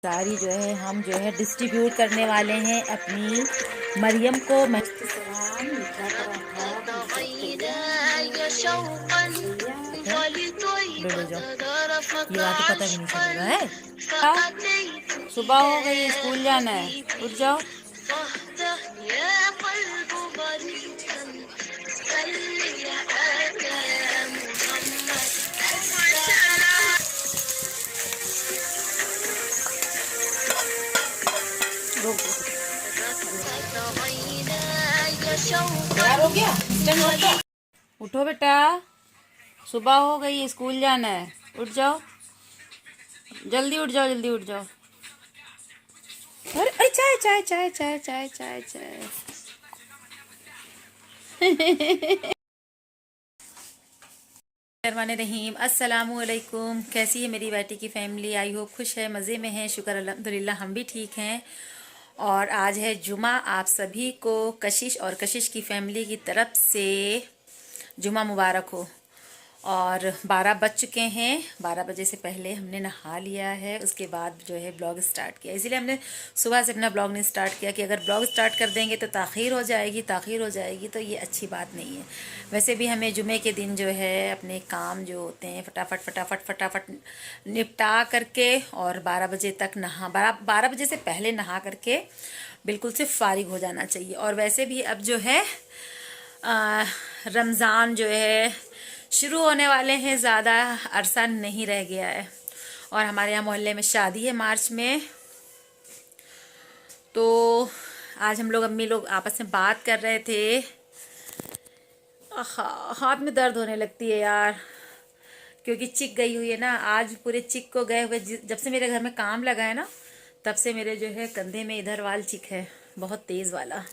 सारी जो है हम जो है डिस्ट्रीब्यूट करने वाले हैं अपनी मरियम को। सलाम मीठा पराठा डोलो जाओ, ये बात तो पता भी नहीं चलेगा है। सुबह हो गई, स्कूल जाना है, उठ जाओ। रुक तैयार हो गया, उठो बेटा, सुबह हो गई, स्कूल जाना है, उठ जाओ, जल्दी उठ जाओ, जल्दी उठ जाओ। अरे अरे चाय चाय चाय चाय चाय चाय चाय रहीम अस्सलामुअलैकुम। कैसी है मेरी बेटी की फैमिली? आई हो खुश है, मज़े में है, शुक्र अल्हम्दुलिल्लाह हम भी ठीक हैं। और आज है जुमा। आप सभी को कशिश और कशिश की फैमिली की तरफ से जुमा मुबारक हो। और 12 बज चुके हैं। 12 बजे से पहले हमने नहा लिया है, उसके बाद जो है ब्लॉग स्टार्ट किया। इसीलिए हमने सुबह से अपना ब्लॉग नहीं स्टार्ट किया कि अगर ब्लॉग स्टार्ट कर देंगे तो ताख़ीर हो जाएगी, ताख़ीर हो जाएगी तो ये अच्छी बात नहीं है। वैसे भी हमें जुमे के दिन जो है अपने काम जो होते हैं फटाफट फटाफट फटाफट निपटा करके और 12 बजे तक नहा 12 बजे से पहले नहा करके बिल्कुल से फारिग हो जाना चाहिए। और वैसे भी अब जो है रमज़ान जो है शुरू होने वाले हैं, ज़्यादा अरसा नहीं रह गया है। और हमारे यहाँ मोहल्ले में शादी है मार्च में। तो आज हम लोग अम्मी लोग आपस में बात कर रहे थे। हाथ में दर्द होने लगती है यार, क्योंकि चिक गई हुई है ना। आज पूरे चिक को गए हुए, जब से मेरे घर में काम लगा है ना, तब से मेरे जो है कंधे में इधर वाल चिक है, बहुत तेज़ वाला।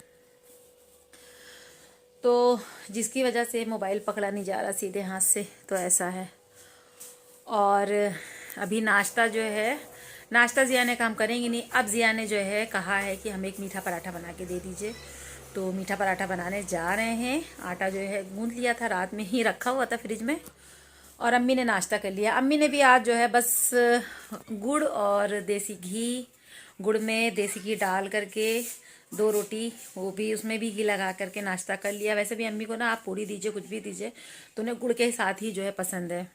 तो जिसकी वजह से मोबाइल पकड़ा नहीं जा रहा सीधे हाथ से, तो ऐसा है। और अभी नाश्ता जो है, नाश्ता ज़िया ने काम करेंगी नहीं। अब ज़िया ने जो है कहा है कि हमें एक मीठा पराठा बना के दे दीजिए, तो मीठा पराठा बनाने जा रहे हैं। आटा जो है गूंथ लिया था, रात में ही रखा हुआ था फ्रिज में। और अम्मी ने नाश्ता कर लिया। अम्मी ने भी आज जो है बस गुड़ और देसी घी, गुड़ में देसी घी डाल करके 2 रोटी, वो भी उसमें भी घी लगा करके नाश्ता कर लिया। वैसे भी अम्मी को ना आप पूड़ी दीजिए, कुछ भी दीजिए, तो उन्हें गुड़ के साथ ही जो है पसंद है।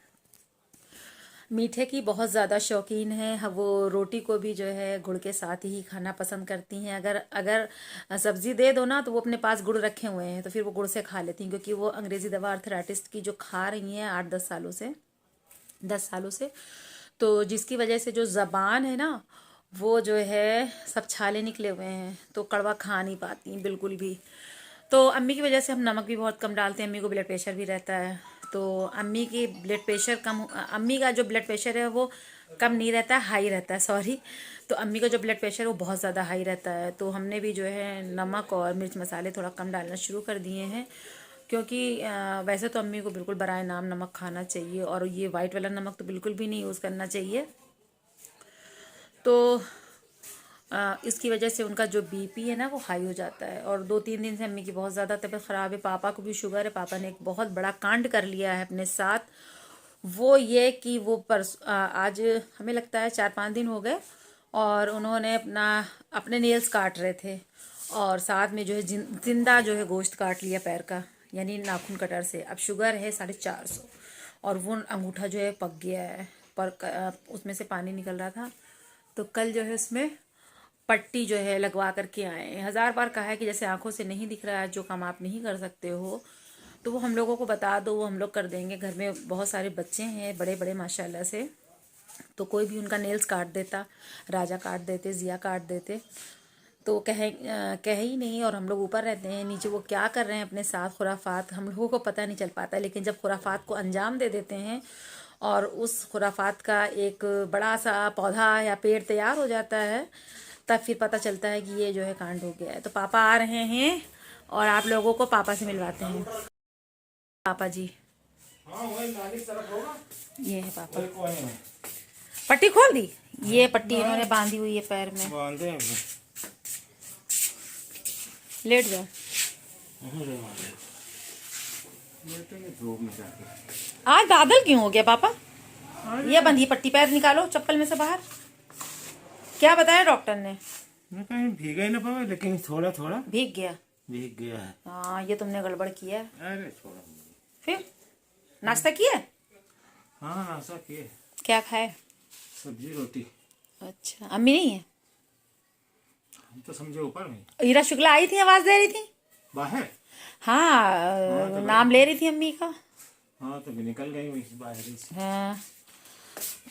मीठे की बहुत ज़्यादा शौकीन है वो, रोटी को भी जो है गुड़ के साथ ही खाना पसंद करती हैं। अगर अगर सब्ज़ी दे दो ना, तो वो अपने पास गुड़ रखे हुए हैं तो फिर वो गुड़ से खा लेती हैं, क्योंकि वो अंग्रेज़ी दवा अर्थराइटिस की जो खा रही हैं 8-10 सालों से, 10 सालों से। तो जिसकी वजह से जो ज़बान है ना, वो जो है सब छाले निकले हुए हैं, तो कड़वा खा नहीं पाती बिल्कुल भी। तो अम्मी की वजह से हम नमक भी बहुत कम डालते हैं। अम्मी को ब्लड प्रेशर भी रहता है, तो अम्मी की ब्लड प्रेशर कम, अम्मी का जो ब्लड प्रेशर है वो कम नहीं रहता, हाई रहता है, सॉरी। तो अम्मी का जो ब्लड प्रेशर है वो बहुत ज़्यादा हाई रहता है। तो हमने भी जो है नमक और मिर्च मसाले थोड़ा कम डालना शुरू कर दिए हैं, क्योंकि वैसे तो अम्मी को बिल्कुल बराए नाम नमक खाना चाहिए, और ये वाइट वाला नमक तो बिल्कुल भी नहीं यूज़ करना चाहिए। तो इसकी वजह से उनका जो बीपी है ना वो हाई हो जाता है। और 2-3 दिन से अम्मी की बहुत ज़्यादा तबीयत ख़राब है। पापा को भी शुगर है। पापा ने एक बहुत बड़ा कांड कर लिया है अपने साथ। वो ये कि वो आज हमें लगता है 4-5 दिन हो गए, और उन्होंने अपने नेल्स काट रहे थे, और साथ में जो है जिंदा जो है गोश्त काट लिया पैर का, यानी नाखून कटर से। अब शुगर है 450, और वो अंगूठा जो है पक गया है, पर उसमें से पानी निकल रहा था। तो कल जो है उसमें पट्टी जो है लगवा करके आए हैं। 1000 बार कहा है कि जैसे आंखों से नहीं दिख रहा है, जो काम आप नहीं कर सकते हो तो वो हम लोगों को बता दो, वो हम लोग कर देंगे। घर में बहुत सारे बच्चे हैं, बड़े बड़े माशाल्लाह से, तो कोई भी उनका नेल्स काट देता, राजा काट देते, जिया काट देते, तो कहे ही नहीं। और हम लोग ऊपर रहते हैं, नीचे वो क्या कर रहे हैं अपने साथ खुराफात हम लोगों को पता नहीं चल पाता। लेकिन जब खुराफात को अंजाम दे देते हैं और उस खुराफात का एक बड़ा सा पौधा या पेड़ तैयार हो जाता है, तब फिर पता चलता है कि ये जो है कांड हो गया है। तो पापा आ रहे हैं और आप लोगों को पापा से मिलवाते हैं। पापा जी, ये है पापा। पट्टी खोल दी, ये पट्टी इन्होंने बांधी हुई है पैर में। लेट जाओ। आज बादल क्यों हो गया पापा? ये बंधी पट्टी, पैर निकालो चप्पल में से बाहर। क्या बताया डॉक्टर ने? मैं कहीं भीगा ही ना पावे, लेकिन थोड़ा थोड़ा भीग गया। भीग गया है। हाँ, ये तुमने गड़बड़ किया है। अरे छोड़ा। फिर नाश्ता किया? हाँ नाश्ता किए। क्या खाए? सब्जी रोटी। अच्छा, अम्मी नहीं है? हम तो समझे ऊपर में। हीरा शुक्ला आई थी, आवाज दे रही थी। बाहर। हाँ, नाम ले रही थी अम्मी का। हाँ तो भी निकल गई वही बाहर ही से। हाँ,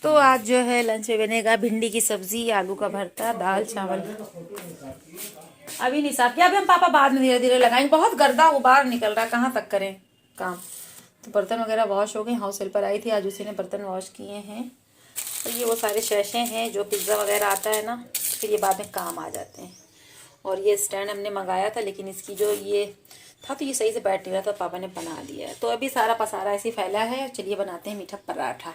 तो आज जो है लंच में बनेगा भिंडी की सब्जी, आलू का भरता, दाल चावल। अभी नहीं साफ किया, अभी हम पापा बाद में धीरे धीरे लगाएंगे। बहुत गर्दा गुबार निकल रहा है, कहाँ तक करें काम। तो बर्तन वगैरह वॉश हो गए। हाउस हेल्पर आई थी आज, उसी ने बर्तन वॉश किए हैं। तो ये वो सारे शैशे हैं जो पिज़्ज़ा वगैरह आता है ना, फिर ये बाद में काम आ जाते हैं। और ये स्टैंड हमने मंगाया था, लेकिन इसकी जो ये था तो ये सही से बैठ नहीं रहा था, पापा ने बना दिया है। तो अभी सारा पसारा ऐसे ही फैला है। चलिए बनाते हैं मीठा पराठा।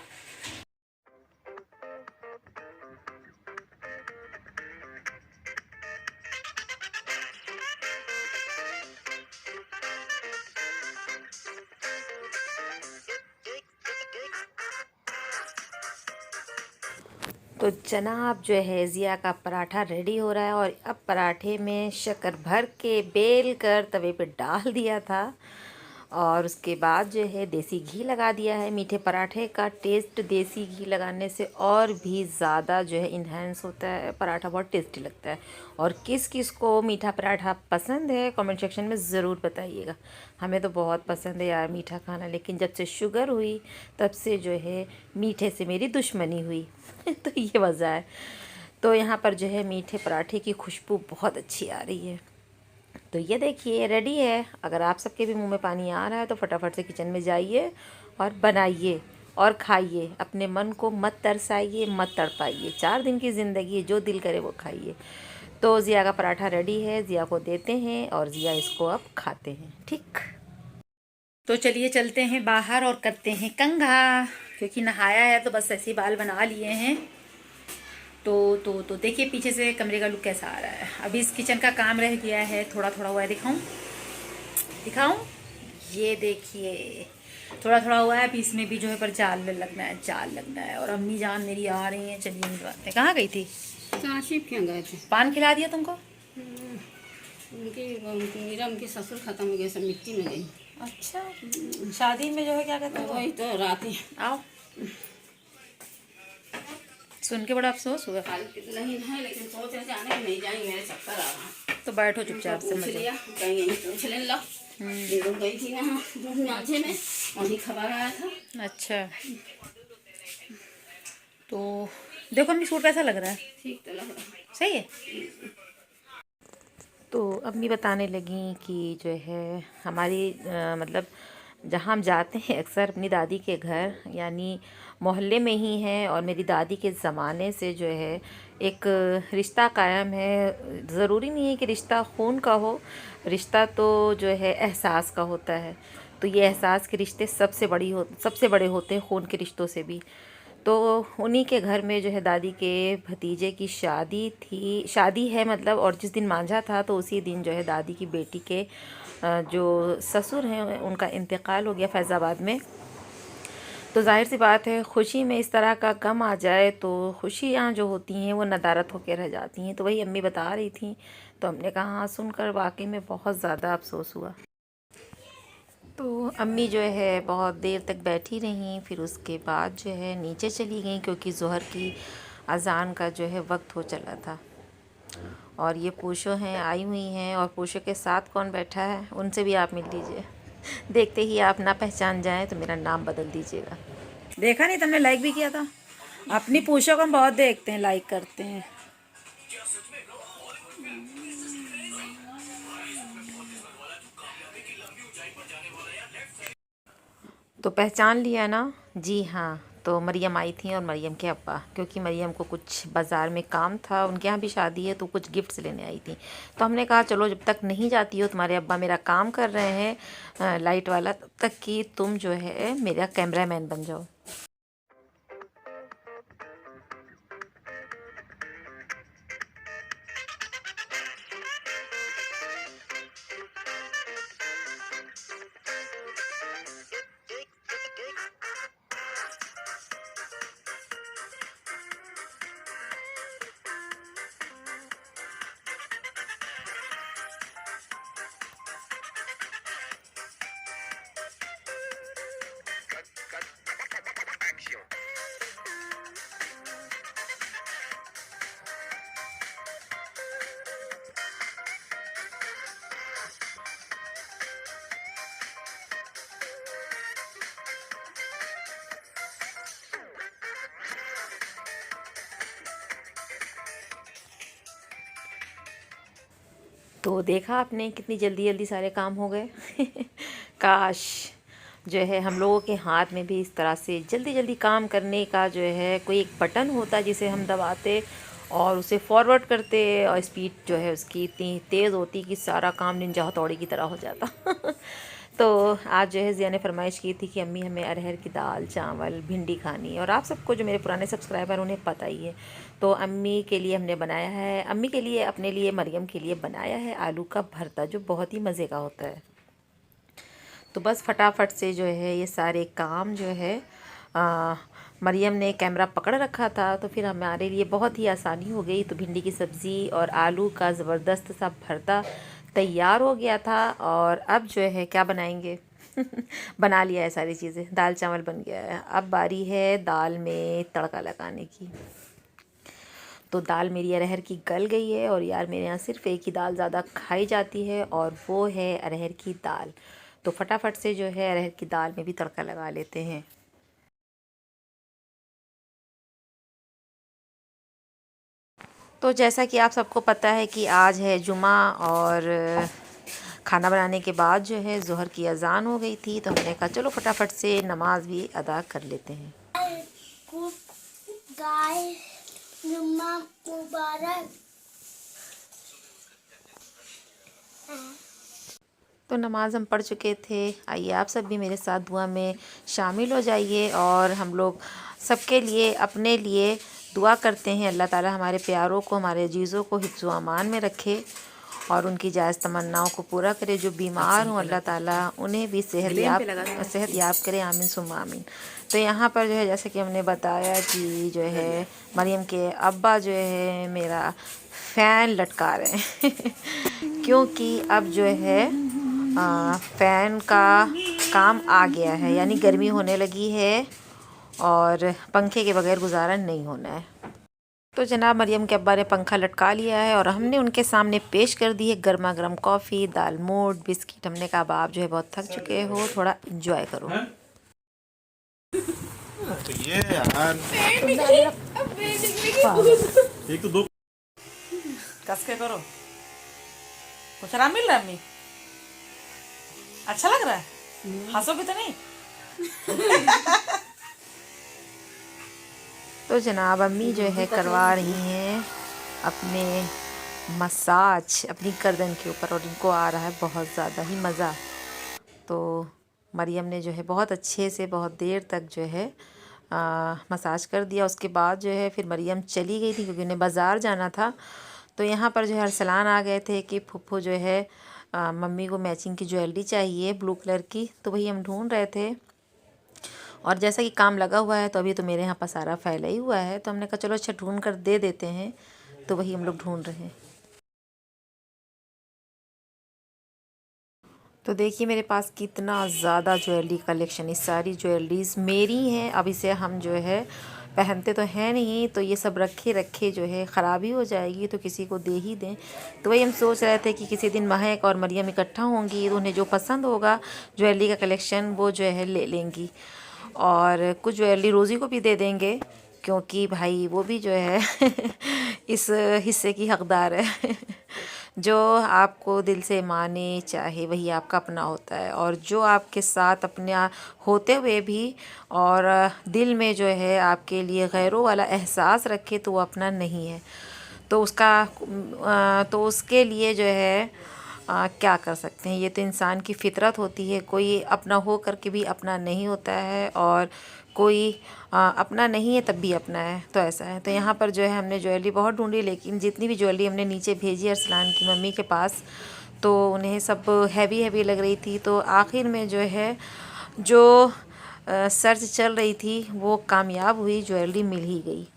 तो जनाब जो है ज़िया का पराठा रेडी हो रहा है। और अब पराठे में शक्कर भर के बेल कर तवे पे डाल दिया था, और उसके बाद जो है देसी घी लगा दिया है। मीठे पराठे का टेस्ट देसी घी लगाने से और भी ज़्यादा जो है इन्हेंस होता है, पराठा बहुत टेस्टी लगता है। और किस किस को मीठा पराठा पसंद है कमेंट सेक्शन में ज़रूर बताइएगा। हमें तो बहुत पसंद है यार मीठा खाना, लेकिन जब से शुगर हुई तब से जो है मीठे से मेरी दुश्मनी हुई तो ये वजह है। तो यहाँ पर जो है मीठे पराठे की खुशबू बहुत अच्छी आ रही है। तो ये देखिए रेडी है। अगर आप सबके भी मुंह में पानी आ रहा है तो फटाफट से किचन में जाइए और बनाइए और खाइए। अपने मन को मत तरसाइए, मत तड़पाइए। 4 दिन की ज़िंदगी है, जो दिल करे वो खाइए। तो ज़िया का पराठा रेडी है, ज़िया को देते हैं और ज़िया इसको अब खाते हैं। ठीक, तो चलिए चलते हैं बाहर और करते हैं कंघा, क्योंकि नहाया है तो बस ऐसे ही बाल बना लिए हैं। तो देखिए पीछे से कमरे का लुक कैसा आ रहा है। अभी इस किचन का काम रह गया है, थोड़ा थोड़ा हुआ है। दिखाऊं? ये देखिए थोड़ा थोड़ा हुआ है। अभी इसमें भी जो है पर जाल लगना है। और अम्मी जान मेरी आ रही हैं। चलिए इनकी बातें। कहाँ गई थी? काशिफ क्यों गए थे? पान खिला दिया तुमको? उनके ससुर खत्म हो गए, सब मिट्टी में गई। अच्छा, शादी में जो है क्या कहते हैं वही तो रात ही आओ सुन के बड़ा अफसोस हुआ। नहीं है, लेकिन सोच रहे जाने की नहीं जाएंगे, मेरे चक्कर आ रहा। तो बैठो चुपचाप से, पूछ लिया, कहीं यहीं पूछ लें। लो दिन गई थी ना माझे में, वहीं खबर आया था। अच्छा, तो देखो अम्मी सूट कैसा लग रहा है? ठीक तो लग रहा। सही है। तो अम्मी बताने लगी कि जो है हमारी मतलब जहाँ हम जाते हैं अक्सर अपनी दादी के घर, यानी मोहल्ले में ही है। और मेरी दादी के ज़माने से जो है एक रिश्ता कायम है। ज़रूरी नहीं है कि रिश्ता खून का हो, रिश्ता तो जो है एहसास का होता है। तो ये एहसास के रिश्ते सबसे बड़े होते हैं खून के रिश्तों से भी। तो उन्हीं के घर में जो है दादी के भतीजे की शादी है मतलब। और जिस दिन मांझा था तो उसी दिन जो है दादी की बेटी के जो ससुर हैं उनका इंतकाल हो गया फैज़ाबाद में। तो जाहिर सी बात है खुशी में इस तरह का गम आ जाए तो खुशियाँ जो होती हैं वो नदारत होकर रह जाती हैं। तो वही अम्मी बता रही थी, तो हमने कहा हाँ, सुनकर वाकई में बहुत ज़्यादा अफसोस हुआ। तो अम्मी जो है बहुत देर तक बैठी रहीं, फिर उसके बाद जो है नीचे चली गई, क्योंकि ज़ोहर की अज़ान का जो है वक्त हो चला था। और ये पूशो हैं आई हुई हैं, और पूशो के साथ कौन बैठा है उनसे भी आप मिल लीजिए। देखते ही आप ना पहचान जाएं तो मेरा नाम बदल दीजिएगा। देखा नहीं तुमने? लाइक भी किया था। अपनी पूशो को हम बहुत देखते हैं, लाइक करते हैं। तो पहचान लिया ना? जी हाँ, तो मरियम आई थी और मरियम के अब्बा, क्योंकि मरियम को कुछ बाज़ार में काम था, उनके यहाँ भी शादी है तो कुछ गिफ्ट्स लेने आई थी। तो हमने कहा चलो जब तक नहीं जाती हो, तुम्हारे अब्बा मेरा काम कर रहे हैं लाइट वाला, तब तक कि तुम जो है मेरा कैमरामैन बन जाओ। तो देखा आपने कितनी जल्दी जल्दी सारे काम हो गए। काश जो है हम लोगों के हाथ में भी इस तरह से जल्दी जल्दी काम करने का जो है कोई एक बटन होता जिसे हम दबाते और उसे फॉरवर्ड करते और स्पीड जो है उसकी इतनी तेज़ होती कि सारा काम निंजा हथौड़ी की तरह हो जाता। तो आज जो है ज़िया ने फरमाइश की थी कि अम्मी हमें अरहर की दाल चावल भिंडी खानी, और आप सबको जो मेरे पुराने सब्सक्राइबर उन्हें पता ही है। तो अम्मी के लिए हमने बनाया है, अम्मी के लिए, अपने लिए, मरियम के लिए बनाया है आलू का भरता, जो बहुत ही मज़े का होता है। तो बस फटाफट से जो है ये सारे काम जो है मरियम ने कैमरा पकड़ रखा था, तो फिर हमारे लिए बहुत ही आसानी हो गई। तो भिंडी की सब्ज़ी और आलू का ज़बरदस्त सा भरता तैयार हो गया था। और अब जो है क्या बनाएंगे? बना लिया है सारी चीज़ें, दाल चावल बन गया है। अब बारी है दाल में तड़का लगाने की। तो दाल मेरी अरहर की गल गई है, और यार मेरे यहाँ सिर्फ एक ही दाल ज़्यादा खाई जाती है और वो है अरहर की दाल। तो फटाफट से जो है अरहर की दाल में भी तड़का लगा लेते हैं। तो जैसा कि आप सबको पता है कि आज है जुमा, और खाना बनाने के बाद जो है ज़ोहर की अज़ान हो गई थी, तो हमने कहा चलो फटाफट से नमाज भी अदा कर लेते हैं। जुम्मा मुबारक। तो नमाज़ हम पढ़ चुके थे। आइए आप सब भी मेरे साथ दुआ में शामिल हो जाइए, और हम लोग सबके लिए, अपने लिए दुआ करते हैं। अल्लाह ताला हमारे प्यारों को, हमारे अजीज़ों को हिफ्ज़ व अमान में रखे और उनकी जायज़ तमन्नाओं को पूरा करे। जो बीमार हों अल्लाह ताला उन्हें भी सेहत याब करे, आमीन सुम्मा आमीन। तो यहाँ पर जो है जैसे कि हमने बताया कि जो है मरियम के अब्बा जो है मेरा फ़ैन लटका रहे हैं क्योंकि अब जो है फ़ैन का काम आ गया है, यानी गर्मी होने लगी है और पंखे के बगैर गुजारा नहीं होना है। तो जनाब मरियम के अब्बा ने पंखा लटका लिया है और हमने उनके सामने पेश कर दी है गर्मा गर्म कॉफ़ी, दाल मोट, बिस्किट। हमने कहा आप जो है बहुत थक चुके हो, थोड़ा इंजॉय करो। तो ये यार एक तो दो कस के करो। कुछ आराम मिल रहा है अम्मी? अच्छा लग रहा है? हंसोगे तो नहीं? तो जनाब अम्मी जो है करवा रही हैं अपने मसाज अपनी गर्दन के ऊपर, और इनको आ रहा है बहुत ज़्यादा ही मज़ा। तो मरियम ने जो है बहुत अच्छे से बहुत देर तक जो है मसाज कर दिया। उसके बाद जो है फिर मरियम चली गई थी क्योंकि उन्हें बाज़ार जाना था। तो यहाँ पर जो है अरसलान आ गए थे कि फुफ्फू जो है मम्मी को मैचिंग की ज्वेलरी चाहिए ब्लू कलर की, तो वही हम ढूंढ रहे थे। और जैसा कि काम लगा हुआ है तो अभी तो मेरे यहाँ पसारा फैला ही हुआ है, तो हमने कहा चलो अच्छा ढूंढ कर दे देते हैं। तो वही हम लोग ढूंढ रहे हैं। तो देखिए मेरे पास कितना ज़्यादा ज्वेलरी कलेक्शन, इस सारी ज्वेलरीज मेरी हैं। अब इसे हम जो है पहनते तो हैं नहीं, तो ये सब रखे रखे जो है ख़राबी हो जाएगी, तो किसी को दे ही दें। तो वही हम सोच रहे थे कि किसी दिन महक और मरियम इकट्ठा होंगी तो उन्हें जो पसंद होगा ज्वेलरी का कलेक्शन वो जो है ले लेंगी, और कुछ ज्वेलरी रोज़ी को भी दे देंगे क्योंकि भाई वो भी जो है इस हिस्से की हकदार है। जो आपको दिल से माने चाहे वही आपका अपना होता है, और जो आपके साथ अपने होते हुए भी और दिल में जो है आपके लिए गैरों वाला एहसास रखे तो वो अपना नहीं है। तो उसके लिए जो है क्या कर सकते हैं, ये तो इंसान की फितरत होती है। कोई अपना हो करके भी अपना नहीं होता है, और कोई अपना नहीं है तब भी अपना है, तो ऐसा है। तो यहाँ पर जो है हमने ज्वेलरी बहुत ढूंढी, लेकिन जितनी भी ज्वेलरी हमने नीचे भेजी अरसलान की मम्मी के पास, तो उन्हें सब हैवी हैवी लग रही थी। तो आखिर में जो है जो सर्च चल रही थी वो कामयाब हुई, ज्वेलरी मिल ही गई।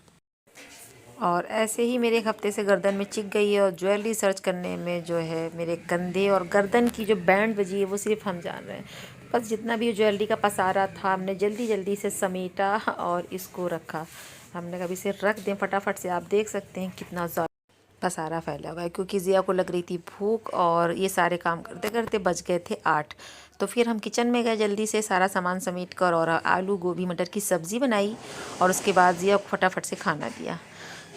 और ऐसे ही मेरे एक हफ़्ते से गर्दन में चिक गई है, और ज्वेलरी सर्च करने में जो है मेरे कंधे और गर्दन की जो बैंड बजी है वो सिर्फ हम जान रहे हैं। बस जितना भी ज्वेलरी का पसारा था हमने जल्दी जल्दी से समेटा और इसको रखा। हमने कभी इसे रख दें फटाफट से। आप देख सकते हैं कितना ज़्यादा पसारा फैला हुआ है, क्योंकि ज़िया को लग रही थी भूख, और ये सारे काम करते करते बज गए थे 8। तो फिर हम किचन में गए जल्दी से सारा सामान समेट कर, और आलू गोभी मटर की सब्ज़ी बनाई, और उसके बाद ज़िया को फटाफट से खाना दिया।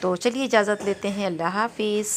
तो चलिए इजाज़त लेते हैं, अल्लाह हाफिज़।